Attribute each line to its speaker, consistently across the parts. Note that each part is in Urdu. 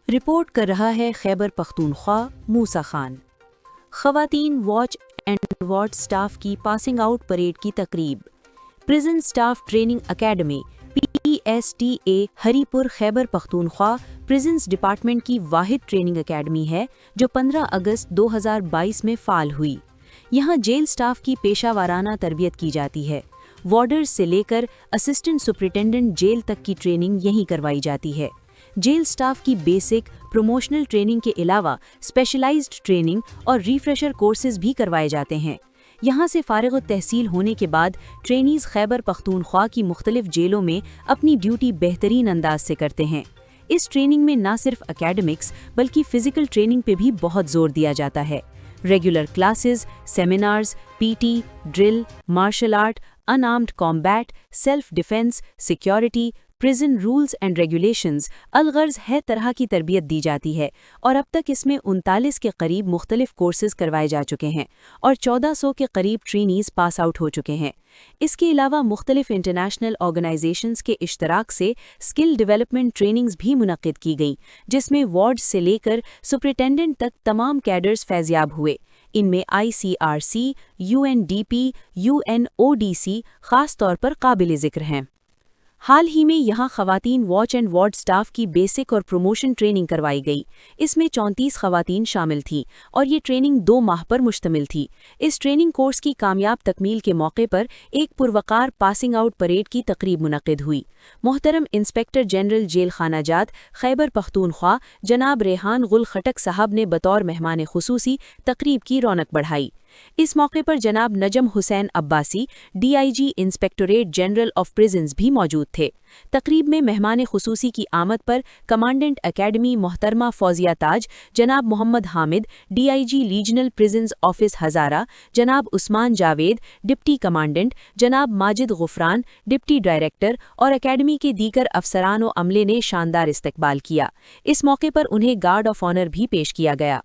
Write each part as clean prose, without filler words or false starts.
Speaker 1: رپورٹ کر رہا ہے خیبر پختونخوا موسیٰ خان۔ خواتین واچ اینڈ وارڈ سٹاف کی پاسنگ آؤٹ پریڈ کی تقریب۔ Prison staff training academy PSTA ہری پور خیبر پختونخوا پریزنز ڈپارٹمنٹ کی واحد ٹریننگ اکیڈمی ہے جو 15 اگست 2022 میں فعال ہوئی۔ یہاں جیل سٹاف کی پیشہ وارانہ تربیت کی جاتی ہے۔ وارڈرز سے لے کر اسسٹنٹ سپرنٹینڈنٹ جیل تک کی ٹریننگ یہیں کروائی جاتی ہے۔ جیل سٹاف کی بیسک پروموشنل ٹریننگ کے علاوہ اسپیشلائزڈ ٹریننگ اور ریفریشر کورسز بھی کروائے جاتے ہیں۔ یہاں سے فارغ التحصیل ہونے کے بعد ٹرینیز خیبر پختونخوا کی مختلف جیلوں میں اپنی ڈیوٹی بہترین انداز سے کرتے ہیں۔ اس ٹریننگ میں نہ صرف اکیڈمکس بلکہ فزیکل ٹریننگ پہ بھی بہت زور دیا جاتا ہے۔ Regular classes, seminars, PT، drill, martial art, unarmed combat, self defence, security, prison rules and regulations الغرض ہے طرح کی تربیت دی جاتی ہے اور اب تک اس میں 39 کے قریب مختلف کورسز کروائے جا چکے ہیں اور 1400 کے قریب ٹرینیز پاس آؤٹ ہو چکے ہیں۔ اس کے علاوہ مختلف انٹرنیشنل آرگنائزیشنز کے اشتراک سے اسکل ڈیولپمنٹ ٹریننگز بھی منعقد کی گئیں جس میں وارڈ سے لے کر سپرنٹینڈنٹ تک تمام کیڈرز فیضیاب ہوئے۔ ان میں ICRC، UNDP، UNODC خاص طور پر قابل ذکر ہیں۔ حال ہی میں یہاں خواتین واچ اینڈ وارڈ سٹاف کی بیسک اور پروموشن ٹریننگ کروائی گئی۔ اس میں 34 خواتین شامل تھیں اور یہ ٹریننگ 2 ماہ پر مشتمل تھی۔ اس ٹریننگ کورس کی کامیاب تکمیل کے موقع پر ایک پروقار پاسنگ آؤٹ پریڈ کی تقریب منعقد ہوئی۔ محترم انسپکٹر جنرل جیل خانہ جات خیبر پختونخوا جناب ریحان غل خٹک صاحب نے بطور مہمان خصوصی تقریب کی رونق بڑھائی۔ اس موقع پر جناب Najam Hussain Abbasi DIG انسپکٹوریٹ general of پریزنز بھی موجود تھے۔ تقریب میں مہمان خصوصی کی آمد پر کمانڈنٹ اکیڈمی محترمہ فوزیہ تاج، جناب Muhammad Hamid DIG regional prisons office Hazara, جناب عثمان جاوید ڈپٹی کمانڈنٹ، جناب ماجد غفران ڈپٹی ڈائریکٹر اور اکیڈمی کے دیگر افسران و عملے نے شاندار استقبال کیا۔ اس موقع پر انہیں گارڈ آف آنر بھی پیش کیا گیا۔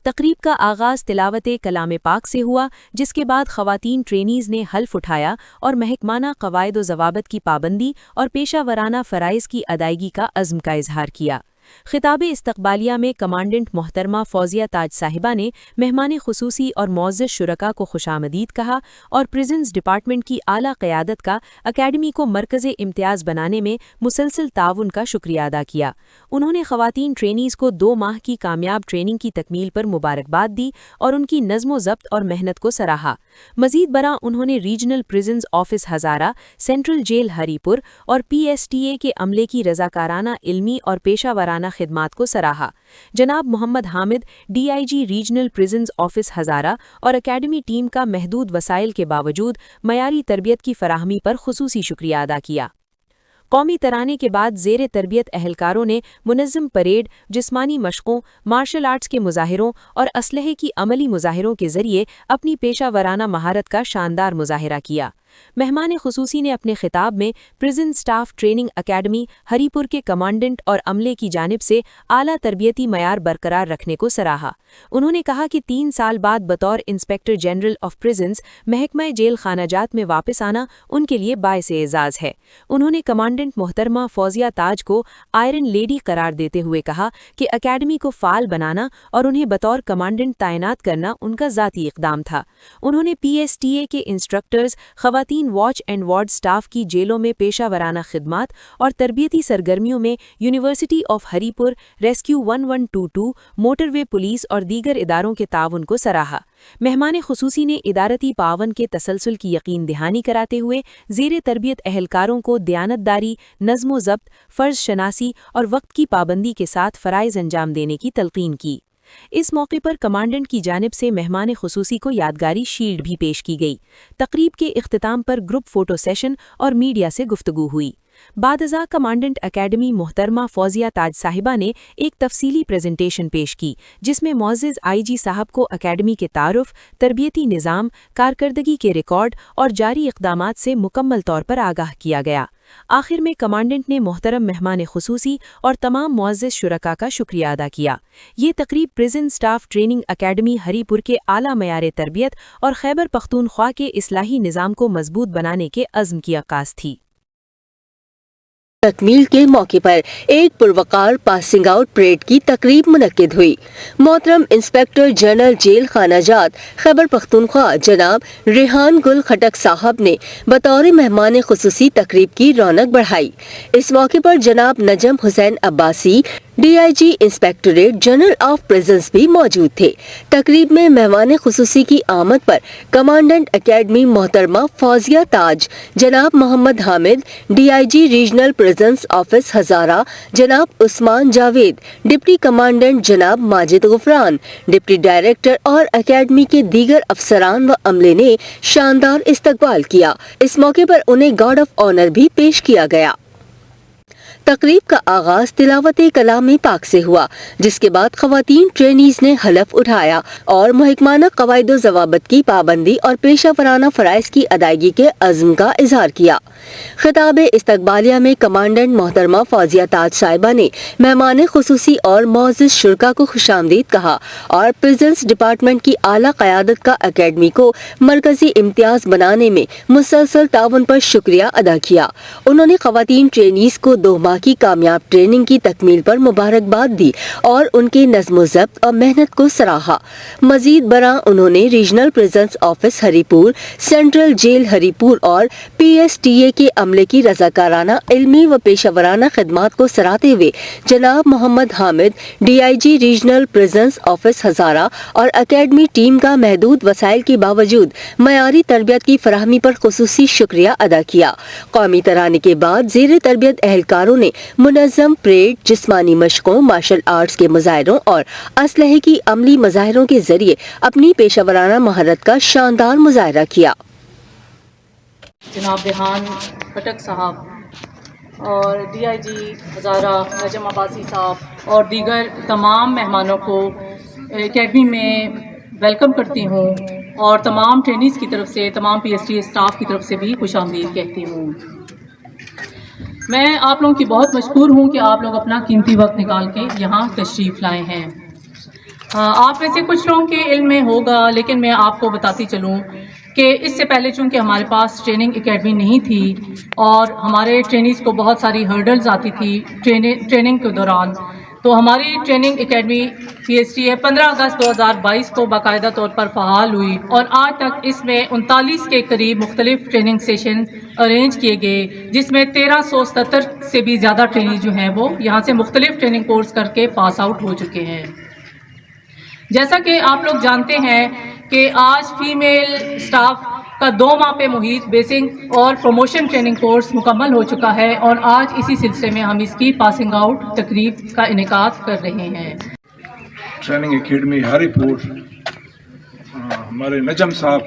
Speaker 1: تقریب کا آغاز تلاوت کلام پاک سے ہوا جس کے بعد خواتین ٹرینیز نے حلف اٹھایا اور محکمانہ قواعد و ضوابط کی پابندی اور پیشہ ورانہ فرائض کی ادائیگی کا عزم کا اظہار کیا۔ خطاب استقبالیہ میں کمانڈنٹ محترمہ فوزیہ تاج صاحبہ نے مہمان خصوصی اور معزز شرکاء کو خوشامدید کہا اور پریزنز ڈپارٹمنٹ کی اعلیٰ قیادت کا اکیڈمی کو مرکز امتیاز بنانے میں مسلسل تعاون کا شکریہ ادا کیا۔ انہوں نے خواتین ٹرینیز کو 2 ماہ کی کامیاب ٹریننگ کی تکمیل پر مبارکباد دی اور ان کی نظم و ضبط اور محنت کو سراہا۔ مزید برآں انہوں نے regional prisons office Hazara, central jail Haripur اور PSTA کے عملے کی رضاکارانہ علمی اور پیشہ ورانہ خدمات کو سراہا۔ جناب Muhammad Hamid DIG regional prisons office Hazara اور اکیڈمی ٹیم کا محدود وسائل کے باوجود معیاری تربیت کی فراہمی پر خصوصی شکریہ ادا کیا۔ قومی ترانے کے بعد زیر تربیت اہلکاروں نے منظم پریڈ، جسمانی مشقوں، مارشل آرٹس کے مظاہروں اور اسلحے کی عملی مظاہروں کے ذریعے اپنی پیشہ ورانہ مہارت کا شاندار مظاہرہ کیا۔ مہمان خصوصی نے اپنے خطاب میں پریزن سٹاف ٹریننگ اکیڈمی ہری پور کے کمانڈنٹ اور عملے کی جانب سے اعلیٰ تربیتی معیار برقرار رکھنے کو سراہا۔ انہوں نے کہا کہ 3 سال بعد بطور انسپکٹر جنرل آف پریزنز محکمہ جیل خانہ جات میں واپس آنا ان کے لیے باعث اعزاز ہے۔ انہوں نے کمانڈنٹ محترمہ فوزیہ تاج کو آئرن لیڈی قرار دیتے ہوئے کہا کہ اکیڈمی کو فعال بنانا اور انہیں بطور کمانڈنٹ تعینات کرنا ان کا ذاتی اقدام تھا۔ انہوں نے PSTA کے انسٹرکٹرز، خواتین واچ اینڈ وارڈ سٹاف کی جیلوں میں پیشہ ورانہ خدمات اور تربیتی سرگرمیوں میں یونیورسٹی آف ہری پور، ریسکیو 1122، موٹر وے پولیس اور دیگر اداروں کے تعاون کو سراہا۔ مہمان خصوصی نے ادارتی تعاون کے تسلسل کی یقین دہانی کراتے ہوئے زیر تربیت اہلکاروں کو دیانت داری، نظم و ضبط، فرض شناسی اور وقت کی پابندی کے ساتھ فرائض انجام دینے کی تلقین کی۔ اس موقع پر کمانڈنٹ کی جانب سے مہمان خصوصی کو یادگاری شیلڈ بھی پیش کی گئی۔ تقریب کے اختتام پر گروپ فوٹو سیشن اور میڈیا سے گفتگو ہوئی۔ بعد ازاں کمانڈنٹ اکیڈمی محترمہ فوزیہ تاج صاحبہ نے ایک تفصیلی پریزنٹیشن پیش کی جس میں معزز IG صاحب کو اکیڈمی کے تعارف، تربیتی نظام، کارکردگی کے ریکارڈ اور جاری اقدامات سے مکمل طور پر آگاہ کیا گیا۔ آخر میں کمانڈنٹ نے محترم مہمان خصوصی اور تمام معزز شرکاء کا شکریہ ادا کیا۔ یہ تقریب پریزن سٹاف ٹریننگ اکیڈمی ہری پور کے اعلیٰ معیار تربیت اور خیبر پختونخوا کے اصلاحی نظام کو مضبوط بنانے کے عزم کی عکاس تھی۔
Speaker 2: تکمیل کے موقع پر ایک پروقار پاسنگ آؤٹ پریڈ کی تقریب منعقد ہوئی۔ محترم انسپیکٹر جنرل جیل خانہ جات خیبر پختونخوا جناب ریحان گل خٹک صاحب نے بطور مہمان خصوصی تقریب کی رونق بڑھائی۔ اس موقع پر جناب Najam Hussain Abbasi DIG inspectorate general of prisons بھی موجود تھے۔ تقریب میں مہمان خصوصی کی آمد پر کمانڈنٹ اکیڈمی محترمہ فوزیہ تاج، جناب Muhammad Hamid DIG regional prisons office Hazara جناب عثمان جاوید، ڈپٹی کمانڈنٹ جناب ماجد غفران، ڈپٹی ڈائریکٹر اور اکیڈمی کے دیگر افسران و عملے نے شاندار استقبال کیا۔ اس موقع پر انہیں گارڈ آف آنر بھی پیش کیا گیا۔ تقریب کا آغاز تلاوت کلام پاک سے ہوا، جس کے بعد خواتین ٹرینیز نے حلف اٹھایا اور محکمانہ قواعد و ضوابط کی پابندی اور پیشہ ورانہ فرائض کی ادائیگی کے عزم کا اظہار کیا۔ خطاب استقبالیہ میں کمانڈنٹ محترمہ فوزیہ تاج صاحبہ نے مہمان خصوصی اور معزز شرکا کو خوش آمدید کہا اور پریزنس ڈپارٹمنٹ کی اعلیٰ قیادت کا اکیڈمی کو مرکزی امتیاز بنانے میں مسلسل تعاون پر شکریہ ادا کیا۔ انہوں نے خواتین ٹرینیز کو 2 ماہ کی کامیاب ٹریننگ کی تکمیل پر مبارکباد دی اور ان کے نظم و ضبط اور محنت کو سراہا۔ مزید برآں انہوں نے ریجنل پریزنس آفس ہری پور، سینٹرل جیل ہری پور اور PSTA کے عملے کی رضاکارانہ علمی و پیشہ ورانہ خدمات کو سراہتے ہوئے جناب Muhammad Hamid DIG regional prisons office Hazara اور اکیڈمی ٹیم کا محدود وسائل کے باوجود معیاری تربیت کی فراہمی پر خصوصی شکریہ ادا کیا۔ قومی ترانے کے بعد زیر تربیت اہلکاروں نے منظم پریڈ، جسمانی مشقوں، مارشل آرٹس کے مظاہروں اور اسلحے کی عملی مظاہروں کے ذریعے اپنی پیشہ ورانہ مہارت کا شاندار مظاہرہ کیا۔
Speaker 3: جناب ریحان خٹک صاحب اور DIG ہزارہ نجم عباسی صاحب اور دیگر تمام مہمانوں کو اکیڈمی میں ویلکم کرتی ہوں اور تمام ٹرینیز کی طرف سے، تمام PSTA اسٹاف کی طرف سے بھی خوش آمدید کہتی ہوں۔ میں آپ لوگوں کی بہت مشکور ہوں کہ آپ لوگ اپنا قیمتی وقت نکال کے یہاں تشریف لائے ہیں۔ آپ میں سے کچھ لوگوں کے علم میں ہوگا، لیکن میں آپ کو بتاتی چلوں کہ اس سے پہلے چونکہ ہمارے پاس ٹریننگ اکیڈمی نہیں تھی اور ہمارے ٹرینیز کو بہت ساری ہرڈلز آتی تھی ٹریننگ کے دوران، تو ہماری ٹریننگ اکیڈمی PSTA 15 اگست 2022 کو باقاعدہ طور پر فعال ہوئی اور آج تک اس میں 39 کے قریب مختلف ٹریننگ سیشن ارینج کیے گئے، جس میں 1370 سے بھی زیادہ ٹرینیز جو ہیں وہ یہاں سے مختلف ٹریننگ کورس کر کے پاس آؤٹ ہو چکے ہیں۔ جیسا کہ آپ لوگ جانتے ہیں کہ آج فیمیل اسٹاف کا 2 ماہ پہ محیط بیسنگ اور پروموشن ٹریننگ کورس مکمل ہو چکا ہے اور آج اسی سلسلے میں ہم اس کی پاسنگ آؤٹ تقریب کا انعقاد کر رہے ہیں۔
Speaker 4: ٹریننگ اکیڈمی ہری پور، ہمارے نجم صاحب،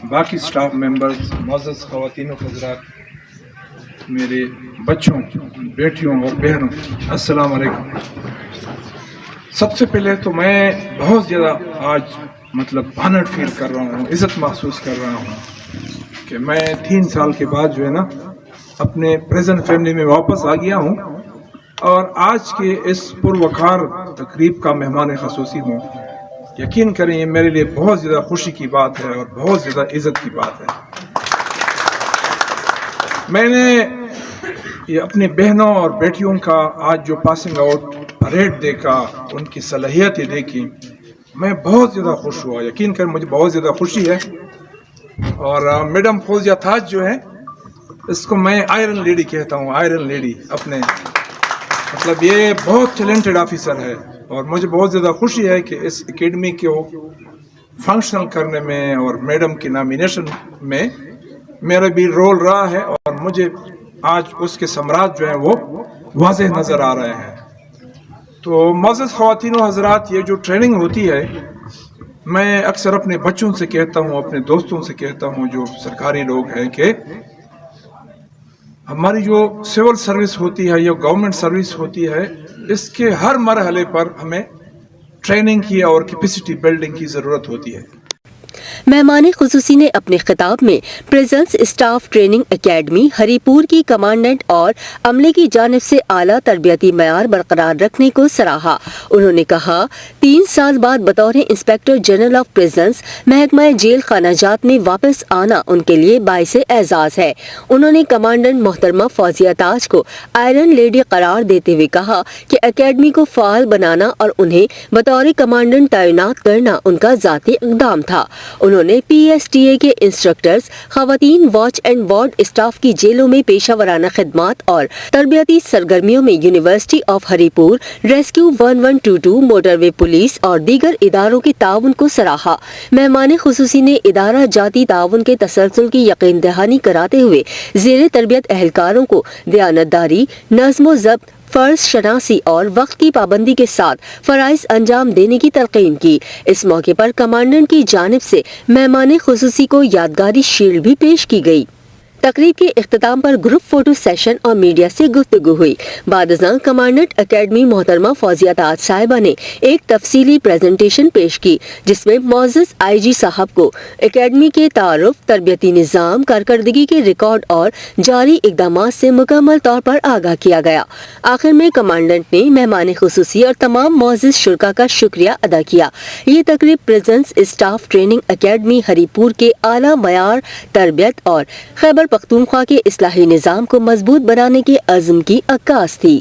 Speaker 4: باقی سٹاف ممبرز، معزز خواتین و حضرات، میرے بچوں، بیٹیوں اور بہنوں، السلام علیکم۔ سب سے پہلے تو میں بہت زیادہ آج آنرڈ فیل کر رہا ہوں، عزت محسوس کر رہا ہوں کہ میں 3 سال کے بعد جو ہے نا اپنے پریزنٹ فیملی میں واپس آ گیا ہوں اور آج کے اس پروقار تقریب کا مہمان خصوصی ہوں۔ یقین کریں یہ میرے لیے بہت زیادہ خوشی کی بات ہے اور بہت زیادہ عزت کی بات ہے۔ میں نے یہ اپنی بہنوں اور بیٹیوں کا آج جو پاسنگ آؤٹ پریڈ دیکھا، ان کی صلاحیتیں دیکھی، میں بہت زیادہ خوش ہوا۔ یقین کریں مجھے بہت زیادہ خوشی ہے۔ اور میڈم فوزیہ تاج جو ہے، اس کو میں آئرن لیڈی کہتا ہوں، آئرن لیڈی، اپنے یہ بہت ٹیلنٹڈ آفیسر ہے اور مجھے بہت زیادہ خوشی ہے کہ اس اکیڈمی کو فنکشنل کرنے میں اور میڈم کی نامینیشن میں میرا بھی رول رہا ہے اور مجھے آج اس کے ثمرات جو ہیں وہ واضح نظر آ رہے ہیں۔ تو معزز خواتین و حضرات، یہ جو ٹریننگ ہوتی ہے، میں اکثر اپنے بچوں سے کہتا ہوں، اپنے دوستوں سے کہتا ہوں جو سرکاری لوگ ہیں، کہ ہماری جو سول سروس ہوتی ہے یا گورنمنٹ سروس ہوتی ہے، اس کے ہر مرحلے پر ہمیں ٹریننگ کی اور کیپیسٹی بلڈنگ کی ضرورت ہوتی ہے۔
Speaker 2: مہمان خصوصی نے اپنے خطاب میں پریزنس اسٹاف ٹریننگ اکیڈمی ہری پور کی کمانڈنٹ اور عملے کی جانب سے اعلیٰ تربیتی معیار برقرار رکھنے کو سراہا۔ انہوں نے کہا 3 سال بعد بطور انسپیکٹر جنرل آف پریزنس محکمہ جیل خانہ جات میں واپس آنا ان کے لیے باعث اعزاز ہے۔ انہوں نے کمانڈنٹ محترمہ فوزیہ تاج کو آئرن لیڈی قرار دیتے ہوئے کہا کہ اکیڈمی کو فعال بنانا اور انہیں بطور کمانڈنٹ تعینات کرنا ان کا ذاتی اقدام تھا۔ انہوں نے پی ایس ٹی اے کے انسٹرکٹرز، خواتین واچ اینڈ وارڈ اسٹاف کی جیلوں میں پیشہ ورانہ خدمات اور تربیتی سرگرمیوں میں یونیورسٹی آف ہری پور، ریسکیو 1122، موٹر وے پولیس اور دیگر اداروں کے تعاون کو سراہا۔ مہمان خصوصی نے ادارہ جاتی تعاون کے تسلسل کی یقین دہانی کراتے ہوئے زیر تربیت اہلکاروں کو دیانتداری، نظم و ضبط، فرض شناسی اور وقت کی پابندی کے ساتھ فرائض انجام دینے کی تلقین کی۔ اس موقع پر کمانڈنٹ کی جانب سے مہمان خصوصی کو یادگاری شیلڈ بھی پیش کی گئی۔ تقریب کے اختتام پر گروپ فوٹو سیشن اور میڈیا سے گفتگو ہوئی۔ بعد ازاں کمانڈنٹ اکیڈمی محترمہ فوزیہ تاج صاحبہ نے ایک تفصیلی پریزنٹیشن پیش کی، جس میں معزز آئی جی صاحب کو اکیڈمی کے تعارف، تربیتی نظام، کارکردگی کے ریکارڈ اور جاری اقدامات سے مکمل طور پر آگاہ کیا گیا۔ آخر میں کمانڈنٹ نے مہمان خصوصی اور تمام معزز شرکا کا شکریہ ادا کیا۔ یہ تقریب پریزنس اسٹاف ٹریننگ اکیڈمی ہری پور کے اعلیٰ معیار تربیت اور خیبر پختونخوا کے اصلاحی نظام کو مضبوط بنانے کے عزم کی عکاس تھی۔